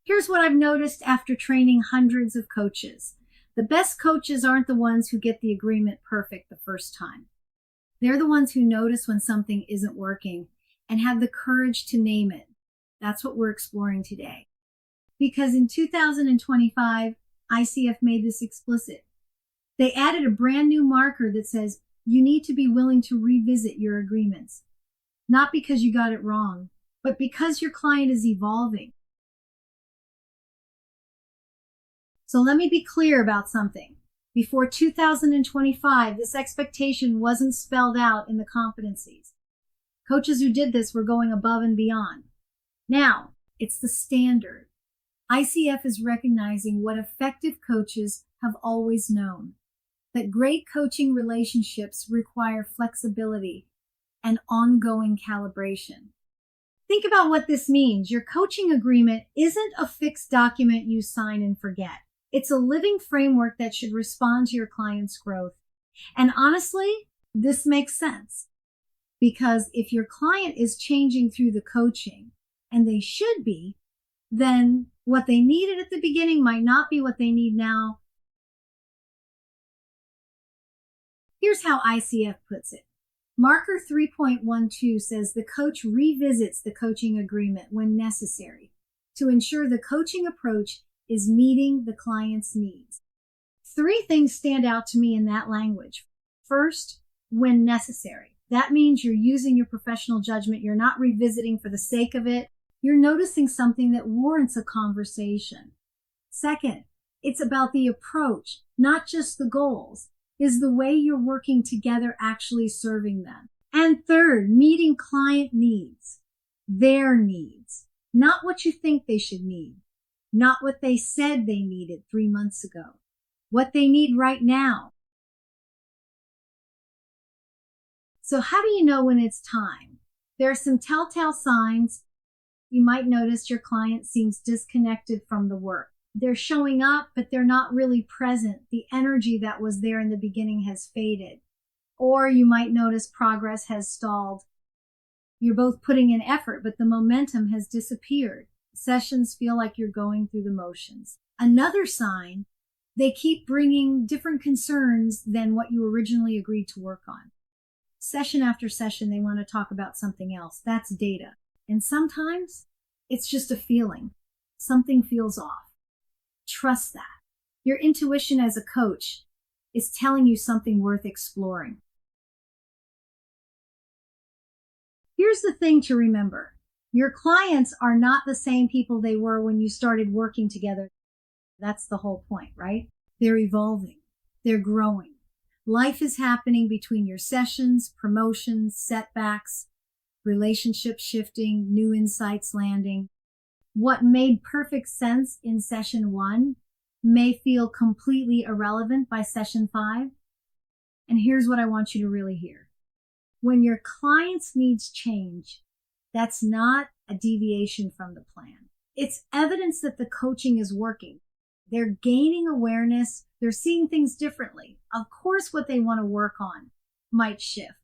Here's what I've noticed after training hundreds of coaches. The best coaches aren't the ones who get the agreement perfect the first time. They're the ones who notice when something isn't working and have the courage to name it. That's what we're exploring today. Because in 2025, ICF made this explicit. They added a brand new marker that says you need to be willing to revisit your agreements. Not because you got it wrong, but because your client is evolving. So let me be clear about something. Before 2025, this expectation wasn't spelled out in the competencies. Coaches who did this were going above and beyond. Now, it's the standard. ICF is recognizing what effective coaches have always known, that great coaching relationships require flexibility and ongoing calibration. Think about what this means. Your coaching agreement isn't a fixed document you sign and forget. It's a living framework that should respond to your client's growth. And honestly, this makes sense. Because if your client is changing through the coaching, and they should be, then what they needed at the beginning might not be what they need now. Here's how ICF puts it. Marker 3.12 says the coach revisits the coaching agreement when necessary to ensure the coaching approach is meeting the client's needs. Three things stand out to me in that language. First, when necessary. That means you're using your professional judgment. You're not revisiting for the sake of it. You're noticing something that warrants a conversation. Second, it's about the approach, not just the goals. Is the way you're working together actually serving them? And third, meeting client needs, their needs, not what you think they should need, not what they said they needed 3 months ago, what they need right now. So how do you know when it's time? There are some telltale signs. You might notice your client seems disconnected from the work. They're showing up, but they're not really present. The energy that was there in the beginning has faded. Or you might notice progress has stalled. You're both putting in effort, but the momentum has disappeared. Sessions feel like you're going through the motions. Another sign, they keep bringing different concerns than what you originally agreed to work on. Session after session, they want to talk about something else. That's data. And sometimes it's just a feeling. Something feels off. Trust that. Your intuition as a coach is telling you something worth exploring. Here's the thing to remember. Your clients are not the same people they were when you started working together. That's the whole point, right? They're evolving. They're growing. Life is happening between your sessions, promotions, setbacks, relationships shifting, new insights landing. What made perfect sense in session 1 may feel completely irrelevant by session 5. And here's what I want you to really hear. When your client's needs change, that's not a deviation from the plan. It's evidence that the coaching is working. They're gaining awareness. They're seeing things differently. Of course, what they want to work on might shift.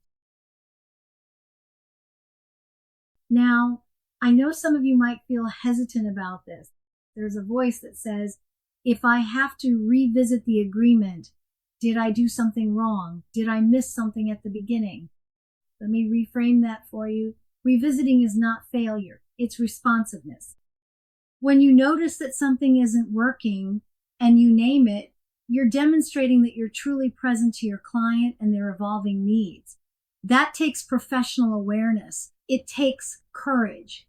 Now, I know some of you might feel hesitant about this. There's a voice that says, if I have to revisit the agreement, did I do something wrong? Did I miss something at the beginning? Let me reframe that for you. Revisiting is not failure. It's responsiveness. When you notice that something isn't working and you name it, you're demonstrating that you're truly present to your client and their evolving needs. That takes professional awareness. It takes courage.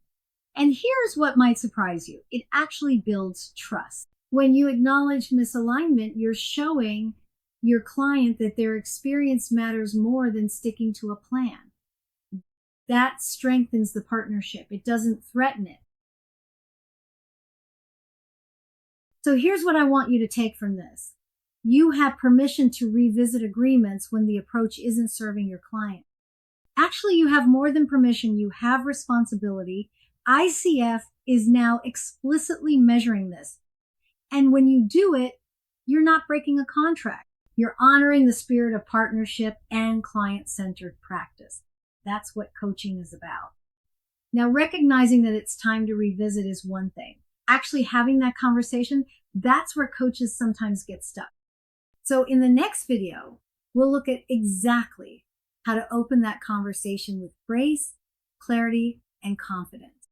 And here's what might surprise you. It actually builds trust. When you acknowledge misalignment, you're showing your client that their experience matters more than sticking to a plan. That strengthens the partnership. It doesn't threaten it. So here's what I want you to take from this. You have permission to revisit agreements when the approach isn't serving your client. Actually, you have more than permission. You have responsibility. ICF is now explicitly measuring this. And when you do it, you're not breaking a contract. You're honoring the spirit of partnership and client-centered practice. That's what coaching is about. Now, recognizing that it's time to revisit is one thing. actually having that conversation, that's where coaches sometimes get stuck. So in the next video, we'll look at exactly how to open that conversation with grace, clarity, and confidence.